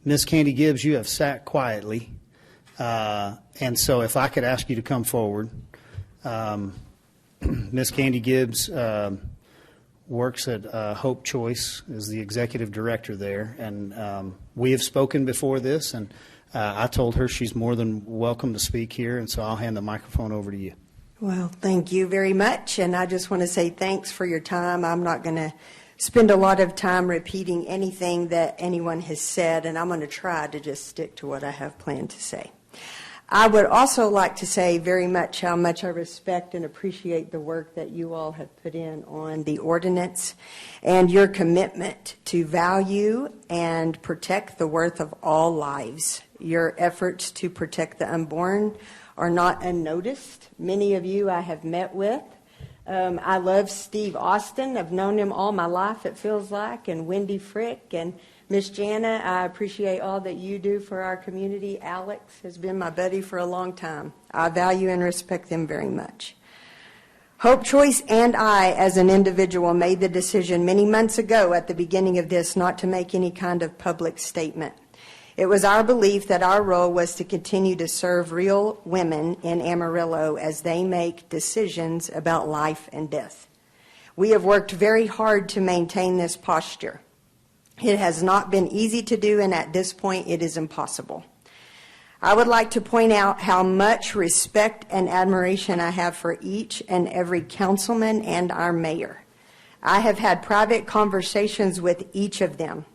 Miss Candy Gibbs, you have sat quietly, and so if I could ask you to come forward. Miss Candy Gibbs works at Hope Choice, is the executive director there, and we have spoken before this, and I told her she's more than welcome to speak here, and so I'll hand the microphone over to you. Well, thank you very much, and I just want to say thanks for your time. I'm not going to spend a lot of time repeating anything that anyone has said, and I'm going to try to just stick to what I have planned to say. I would also like to say very much how much I respect and appreciate the work that you all have put in on the ordinance and your commitment to value and protect the worth of all lives. Your efforts to protect the unborn are not unnoticed. Many of you I have met with. I love Steve Austin. I've known him all my life, it feels like, and Wendy Frick and Miss Jana. I appreciate all that you do for our community. Alex has been my buddy for a long time. I value and respect them very much. Hope Choice and I, as an individual, made the decision many months ago at the beginning of this not to make any kind of public statement. It was our belief that our role was to continue to serve real women in Amarillo as they make decisions about life and death. We have worked very hard to maintain this posture. It has not been easy to do, and at this point it is impossible. I would like to point out how much respect and admiration I have for each and every councilman and our mayor. I have had private conversations with each of them.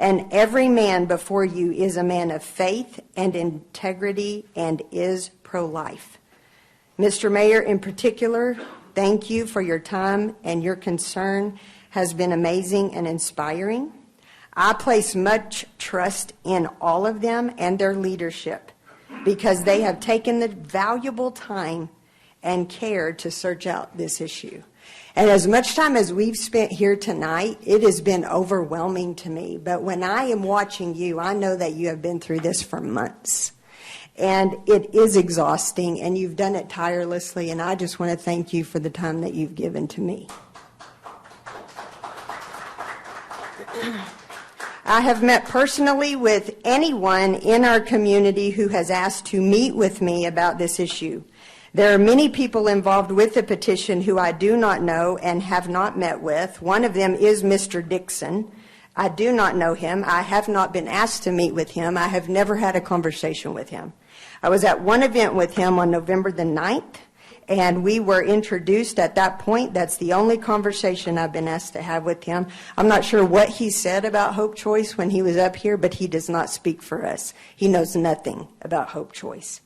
And every man before you is a man of faith and integrity and is pro-life. Mr. Mayor, in particular, thank you for your time, and your concern has been amazing and inspiring. I place much trust in all of them and their leadership because they have taken the valuable time and care to search out this issue. And as much time as we've spent here tonight, it has been overwhelming to me. But when I am watching you, I know that you have been through this for months. And it is exhausting, and you've done it tirelessly, and I just want to thank you for the time that you've given to me. I have met personally with anyone in our community who has asked to meet with me about this issue. There are many people involved with the petition who I do not know and have not met with. One of them is Mr. Dixon. I do not know him. I have not been asked to meet with him. I have never had a conversation with him. I was at one event with him on November the 9th, and we were introduced at that point. That's the only conversation I've been asked to have with him. I'm not sure what he said about Hope Choice when he was up here, but he does not speak for us. He knows nothing about Hope Choice.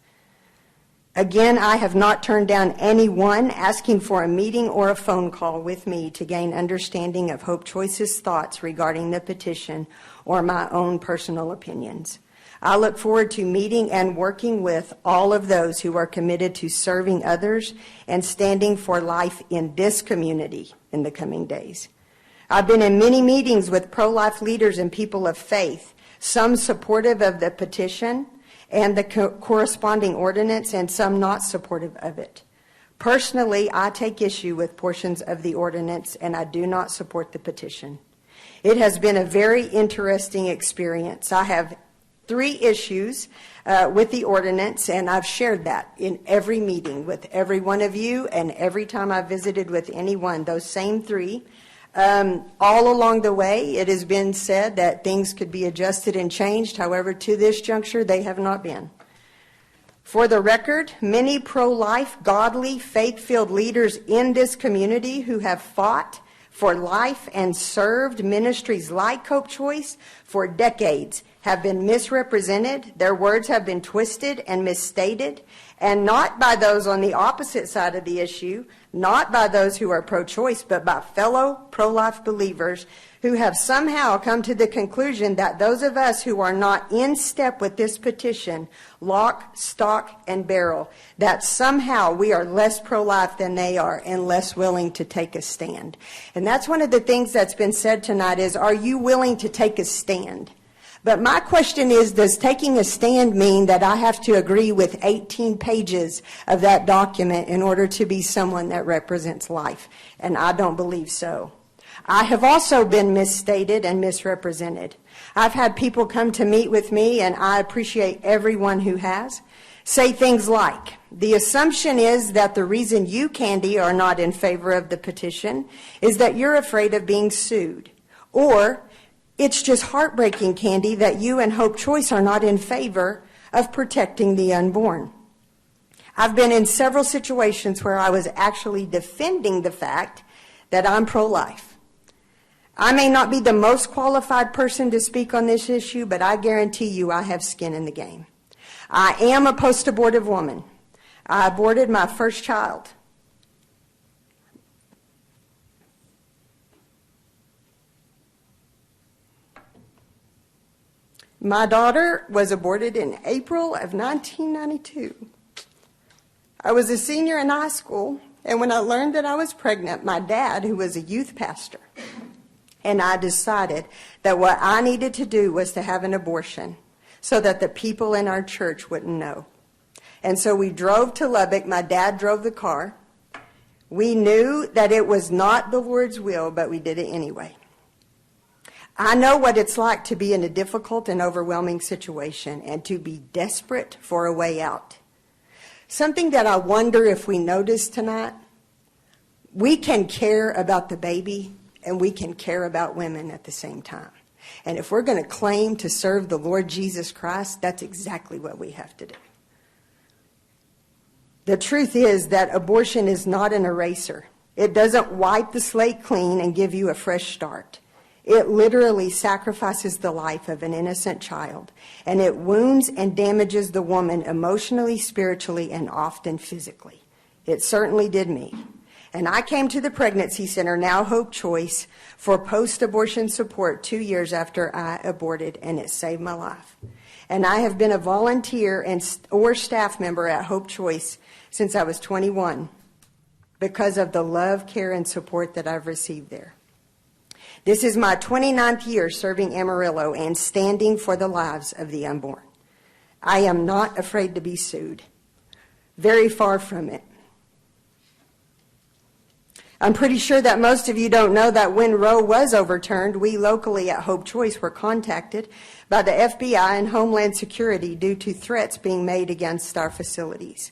Again, I have not turned down anyone asking for a meeting or a phone call with me to gain understanding of Hope Choice's thoughts regarding the petition or my own personal opinions. I look forward to meeting and working with all of those who are committed to serving others and standing for life in this community in the coming days. I've been in many meetings with pro-life leaders and people of faith, some supportive of the petition and the corresponding ordinance, and some not supportive of it. Personally, I take issue with portions of the ordinance, and I do not support the petition. It has been a very interesting experience. I have 3 issues with the ordinance, and I've shared that in every meeting with every one of you, and every time I visited with anyone, those same 3. All along the way, it has been said that things could be adjusted and changed. However, to this juncture, they have not been. For the record, many pro-life, godly, faith-filled leaders in this community who have fought for life and served ministries like Hope Choice for decades have been misrepresented. Their words have been twisted and misstated, and not by those on the opposite side of the issue, not by those who are pro-choice, but by fellow pro-life believers who have somehow come to the conclusion that those of us who are not in step with this petition, lock, stock, and barrel, that somehow we are less pro-life than they are and less willing to take a stand. And that's one of the things that's been said tonight is, are you willing to take a stand? But my question is, does taking a stand mean that I have to agree with 18 pages of that document in order to be someone that represents life? And I don't believe so. I have also been misstated and misrepresented. I've had people come to meet with me, and I appreciate everyone who has, say things like, the assumption is that the reason you, Candy, are not in favor of the petition is that you're afraid of being sued. Or, it's just heartbreaking, Candy, that you and Hope Choice are not in favor of protecting the unborn. I've been in several situations where I was actually defending the fact that I'm pro-life. I may not be the most qualified person to speak on this issue, but I guarantee you I have skin in the game. I am a post-abortive woman. I aborted my first child. My daughter was aborted in April of 1992. I was a senior in high school, and when I learned that I was pregnant, my dad, who was a youth pastor, and I decided that what I needed to do was to have an abortion so that the people in our church wouldn't know. And so we drove to Lubbock. My dad drove the car. We knew that it was not the Lord's will, but we did it anyway. I know what it's like to be in a difficult and overwhelming situation and to be desperate for a way out. Something that I wonder if we notice tonight, we can care about the baby and we can care about women at the same time. And if we're going to claim to serve the Lord Jesus Christ, that's exactly what we have to do. The truth is that abortion is not an eraser. It doesn't wipe the slate clean and give you a fresh start. It literally sacrifices the life of an innocent child, and it wounds and damages the woman emotionally, spiritually, and often physically. It certainly did me. And I came to the pregnancy center, now Hope Choice, for post-abortion support 2 years after I aborted, and it saved my life. And I have been a volunteer or staff member at Hope Choice since I was 21 because of the love, care, and support that I've received there. This is my 29th year serving Amarillo and standing for the lives of the unborn. I am not afraid to be sued. Very far from it. I'm pretty sure that most of you don't know that when Roe was overturned, we locally at Hope Choice were contacted by the FBI and Homeland Security due to threats being made against our facilities.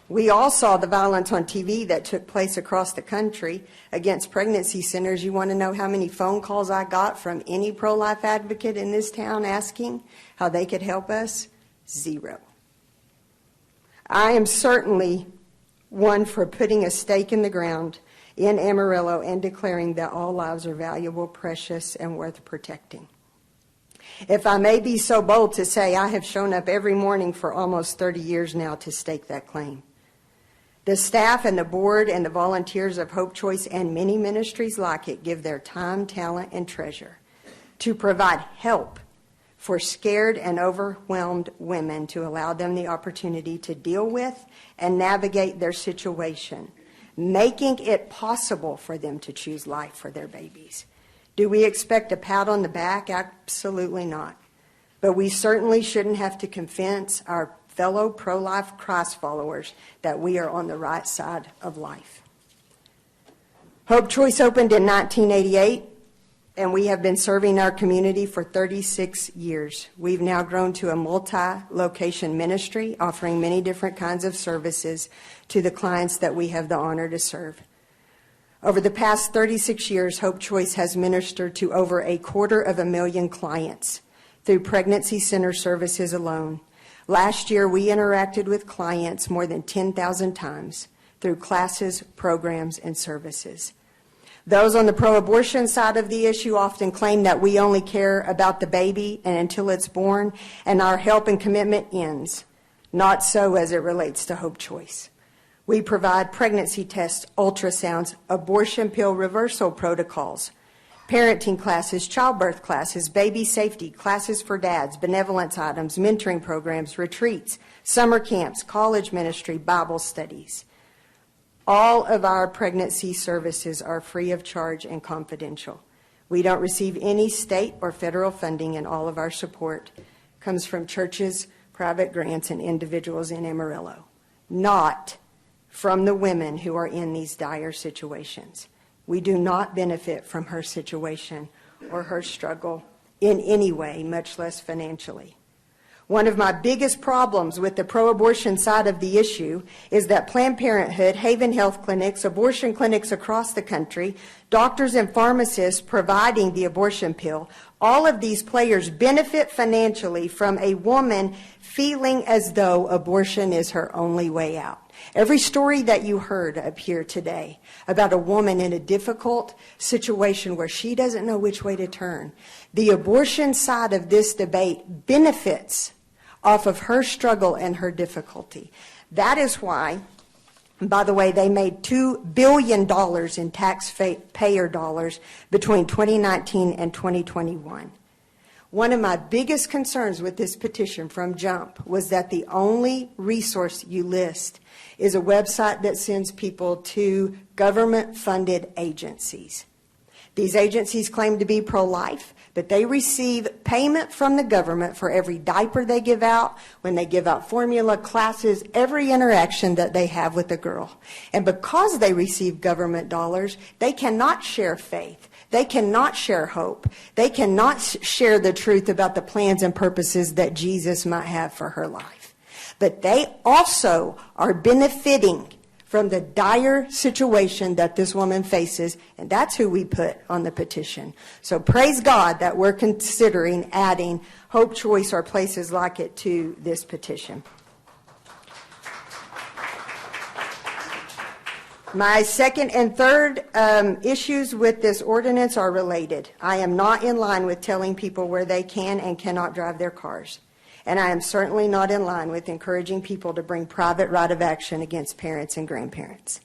We all saw the violence on TV that took place across the country against pregnancy centers. You want to know how many phone calls I got from any pro-life advocate in this town asking how they could help us? 0. I am certainly one for putting a stake in the ground in Amarillo and declaring that all lives are valuable, precious, and worth protecting. If I may be so bold to say, I have shown up every morning for almost 30 years now to stake that claim. The staff and the board and the volunteers of Hope Choice and many ministries like it give their time, talent, and treasure to provide help for scared and overwhelmed women to allow them the opportunity to deal with and navigate their situation, making it possible for them to choose life for their babies. Do we expect a pat on the back? Absolutely not. But we certainly shouldn't have to convince our fellow pro-life Christ followers that we are on the right side of life. Hope Choice opened in 1988, and we have been serving our community for 36 years. We've now grown to a multi-location ministry, offering many different kinds of services to the clients that we have the honor to serve. Over the past 36 years, Hope Choice has ministered to over 250,000 clients through pregnancy center services alone. Last year, we interacted with clients more than 10,000 times through classes, programs, and services. Those on the pro-abortion side of the issue often claim that we only care about the baby and until it's born, and our help and commitment ends. Not so as it relates to Hope Choice. We provide pregnancy tests, ultrasounds, abortion pill reversal protocols, parenting classes, childbirth classes, baby safety, classes for dads, benevolence items, mentoring programs, retreats, summer camps, college ministry, Bible studies. All of our pregnancy services are free of charge and confidential. We don't receive any state or federal funding, and all of our support comes from churches, private grants, and individuals in Amarillo, not from the women who are in these dire situations. We do not benefit from her situation or her struggle in any way, much less financially. One of my biggest problems with the pro-abortion side of the issue is that Planned Parenthood, Haven Health Clinics, abortion clinics across the country, doctors and pharmacists providing the abortion pill, all of these players benefit financially from a woman feeling as though abortion is her only way out. Every story that you heard up here today about a woman in a difficult situation where she doesn't know which way to turn, the abortion side of this debate benefits off of her struggle and her difficulty. That is why, by the way, they made $2 billion in taxpayer dollars between 2019 and 2021. One of my biggest concerns with this petition from Jump was that the only resource you list is a website that sends people to government-funded agencies. These agencies claim to be pro-life, but they receive payment from the government for every diaper they give out, when they give out formula classes, every interaction that they have with a girl. And because they receive government dollars, they cannot share faith. They cannot share hope. They cannot share the truth about the plans and purposes that Jesus might have for her life. But they also are benefiting from the dire situation that this woman faces, and that's who we put on the petition. So praise God that we're considering adding Hope Choice or places like it to this petition. My second and third issues with this ordinance are related. I am not in line with telling people where they can and cannot drive their cars. And I am certainly not in line with encouraging people to bring private right of action against parents and grandparents.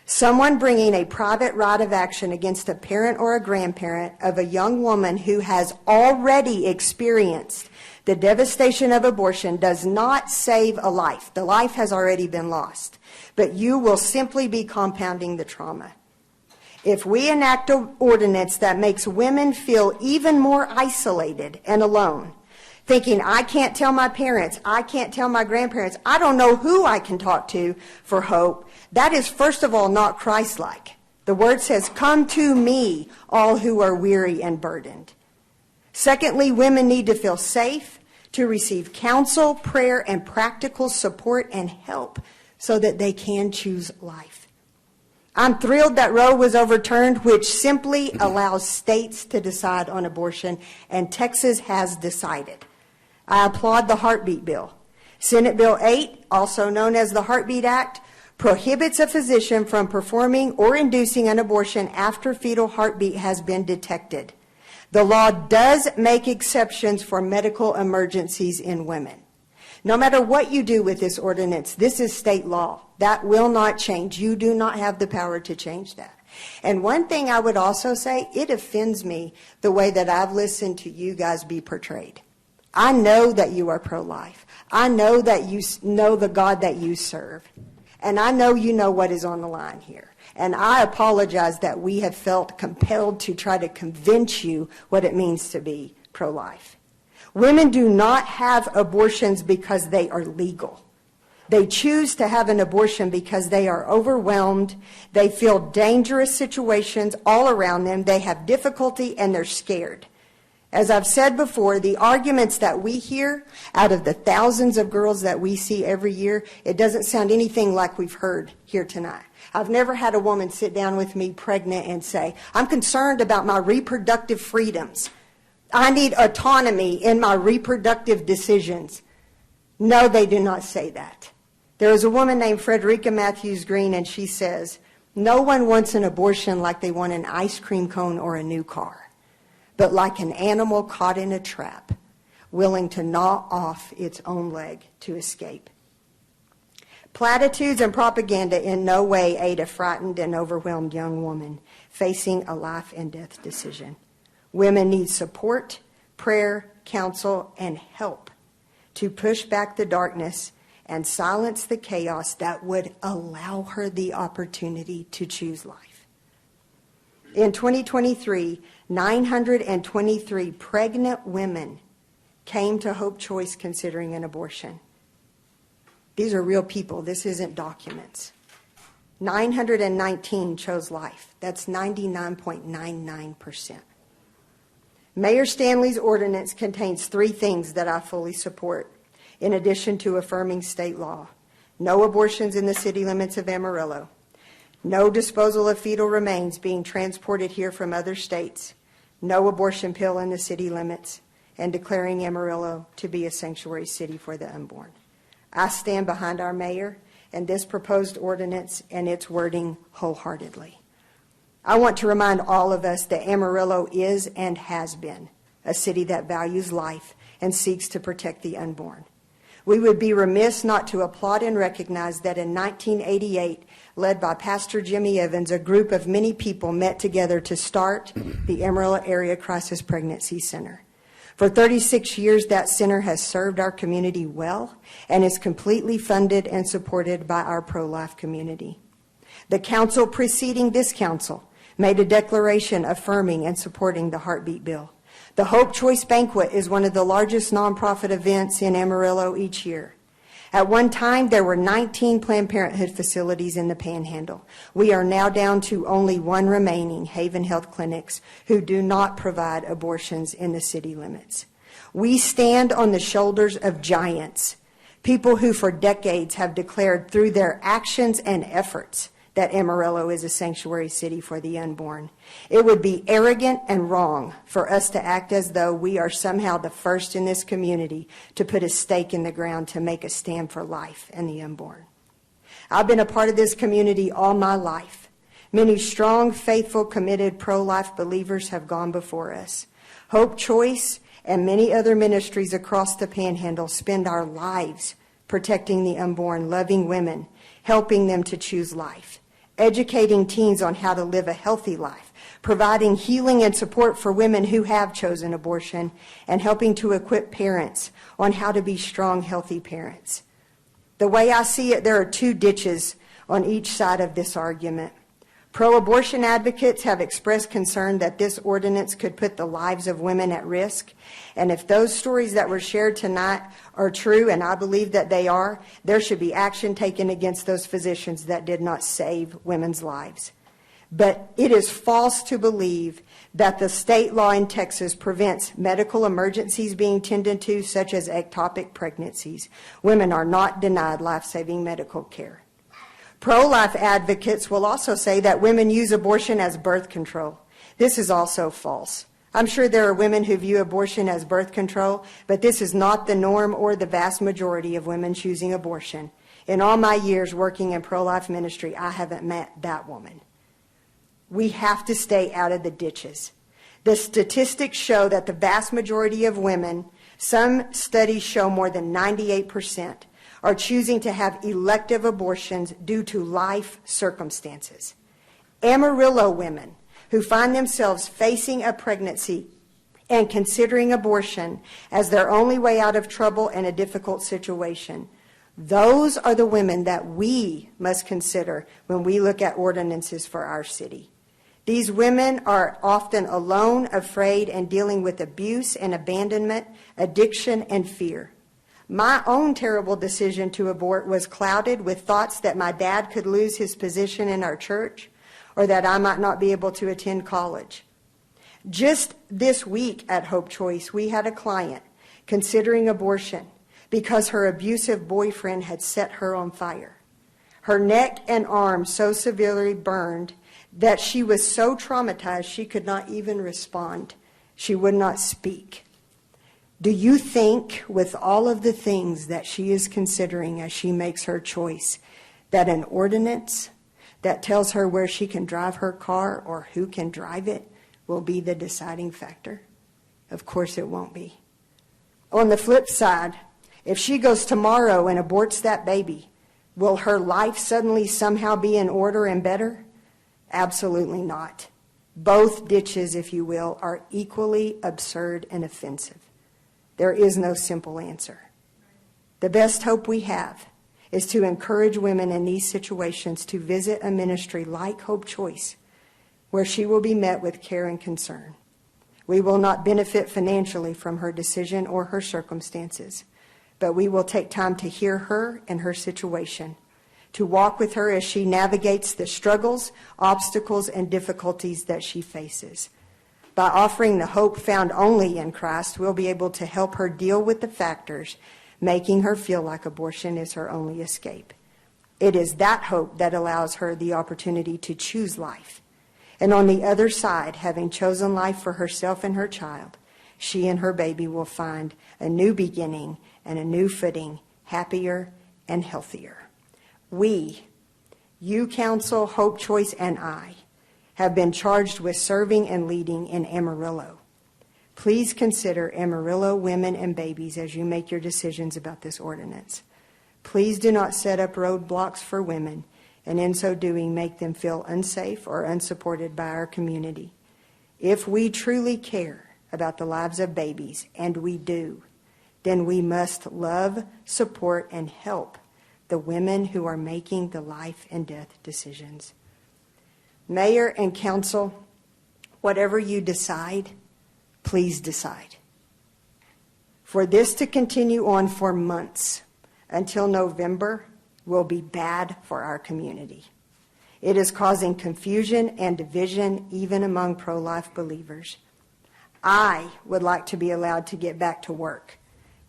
Someone bringing a private right of action against a parent or a grandparent of a young woman who has already experienced the devastation of abortion does not save a life. The life has already been lost. But you will simply be compounding the trauma. If we enact an ordinance that makes women feel even more isolated and alone, thinking, I can't tell my parents, I can't tell my grandparents, I don't know who I can talk to for hope, that is, first of all, not Christ-like. The word says, come to me, all who are weary and burdened. Secondly, women need to feel safe to receive counsel, prayer, and practical support and help so that they can choose life. I'm thrilled that Roe was overturned, which simply allows states to decide on abortion, and Texas has decided. I applaud the Heartbeat Bill. Senate Bill 8, also known as the Heartbeat Act, prohibits a physician from performing or inducing an abortion after fetal heartbeat has been detected. The law does make exceptions for medical emergencies in women. No matter what you do with this ordinance, this is state law. That will not change. You do not have the power to change that. And one thing I would also say, it offends me the way that I've listened to you guys be portrayed. I know that you are pro-life. I know that you know the God that you serve. And I know you know what is on the line here. And I apologize that we have felt compelled to try to convince you what it means to be pro-life. Women do not have abortions because they are legal. They choose to have an abortion because they are overwhelmed. They feel dangerous situations all around them. They have difficulty and they're scared. As I've said before, the arguments that we hear out of the thousands of girls that we see every year, it doesn't sound anything like we've heard here tonight. I've never had a woman sit down with me pregnant and say, I'm concerned about my reproductive freedoms. I need autonomy in my reproductive decisions. No, they do not say that. There is a woman named Frederica Matthews Green, and she says, no one wants an abortion like they want an ice cream cone or a new car, but like an animal caught in a trap, willing to gnaw off its own leg to escape. Platitudes and propaganda in no way aid a frightened and overwhelmed young woman facing a life and death decision. Women need support, prayer, counsel, and help to push back the darkness and silence the chaos that would allow her the opportunity to choose life. In 2023, 923 pregnant women came to Hope Choice considering an abortion. These are real people. This isn't documents. 919 chose life. That's 99.99%. Mayor Stanley's ordinance contains 3 things that I fully support, in addition to affirming state law. No abortions in the city limits of Amarillo. No disposal of fetal remains being transported here from other states. No abortion pill in the city limits. And declaring Amarillo to be a sanctuary city for the unborn. I stand behind our mayor and this proposed ordinance and its wording wholeheartedly. I want to remind all of us that Amarillo is and has been a city that values life and seeks to protect the unborn. We would be remiss not to applaud and recognize that in 1988, led by Pastor Jimmy Evans, a group of many people met together to start the Amarillo Area Crisis Pregnancy Center. For 36 years, that center has served our community well and is completely funded and supported by our pro-life community. The council preceding this council made a declaration affirming and supporting the heartbeat bill. The Hope Choice Banquet is one of the largest nonprofit events in Amarillo each year. At one time, there were 19 Planned Parenthood facilities in the Panhandle. We are now down to only 1 remaining, Haven Health Clinics, who do not provide abortions in the city limits. We stand on the shoulders of giants, people who for decades have declared through their actions and efforts that Amarillo is a sanctuary city for the unborn. It would be arrogant and wrong for us to act as though we are somehow the first in this community to put a stake in the ground to make a stand for life and the unborn. I've been a part of this community all my life. Many strong, faithful, committed pro-life believers have gone before us. Hope Choice and many other ministries across the Panhandle spend our lives protecting the unborn, loving women, helping them to choose life, educating teens on how to live a healthy life, providing healing and support for women who have chosen abortion, and helping to equip parents on how to be strong, healthy parents. The way I see it, there are 2 ditches on each side of this argument. Pro-abortion advocates have expressed concern that this ordinance could put the lives of women at risk. And if those stories that were shared tonight are true, and I believe that they are, there should be action taken against those physicians that did not save women's lives. But it is false to believe that the state law in Texas prevents medical emergencies being tended to, such as ectopic pregnancies. Women are not denied life-saving medical care. Pro-life advocates will also say that women use abortion as birth control. This is also false. I'm sure there are women who view abortion as birth control, but this is not the norm or the vast majority of women choosing abortion. In all my years working in pro-life ministry, I haven't met that woman. We have to stay out of the ditches. The statistics show that the vast majority of women, some studies show more than 98%, are choosing to have elective abortions due to life circumstances. Amarillo women who find themselves facing a pregnancy and considering abortion as their only way out of trouble and a difficult situation, those are the women that we must consider when we look at ordinances for our city. These women are often alone, afraid, and dealing with abuse and abandonment, addiction, and fear. My own terrible decision to abort was clouded with thoughts that my dad could lose his position in our church or that I might not be able to attend college. Just this week at Hope Choice, we had a client considering abortion because her abusive boyfriend had set her on fire. Her neck and arms so severely burned that she was so traumatized she could not even respond. She would not speak. Do you think, with all of the things that she is considering as she makes her choice, that an ordinance that tells her where she can drive her car or who can drive it will be the deciding factor? Of course it won't be. On the flip side, if she goes tomorrow and aborts that baby, will her life suddenly somehow be in order and better? Absolutely not. Both ditches, if you will, are equally absurd and offensive. There is no simple answer. The best hope we have is to encourage women in these situations to visit a ministry like Hope Choice, where she will be met with care and concern. We will not benefit financially from her decision or her circumstances, but we will take time to hear her and her situation, to walk with her as she navigates the struggles, obstacles, and difficulties that she faces. By offering the hope found only in Christ, we'll be able to help her deal with the factors making her feel like abortion is her only escape. It is that hope that allows her the opportunity to choose life. And on the other side, having chosen life for herself and her child, she and her baby will find a new beginning and a new footing, happier and healthier. We, you council, Hope Choice, and I, have been charged with serving and leading in Amarillo. Please consider Amarillo women and babies as you make your decisions about this ordinance. Please do not set up roadblocks for women, and in so doing make them feel unsafe or unsupported by our community. If we truly care about the lives of babies, and we do, then we must love, support, and help the women who are making the life and death decisions. Mayor and council, whatever you decide, please decide. For this to continue on for months until November will be bad for our community. It is causing confusion and division even among pro-life believers. I would like to be allowed to get back to work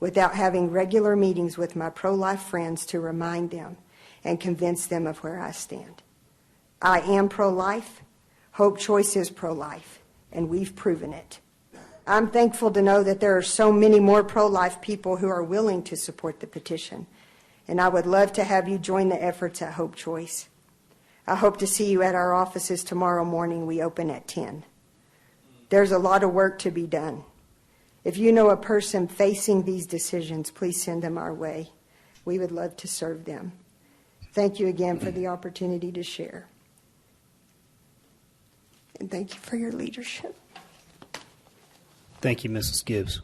without having regular meetings with my pro-life friends to remind them and convince them of where I stand. I am pro-life. Hope Choice is pro-life, and we've proven it. I'm thankful to know that there are so many more pro-life people who are willing to support the petition, and I would love to have you join the efforts at Hope Choice. I hope to see you at our offices tomorrow morning. We open at 10. There's a lot of work to be done. If you know a person facing these decisions, please send them our way. We would love to serve them. Thank you again for the opportunity to share. And thank you for your leadership. Thank you, Mrs. Gibbs.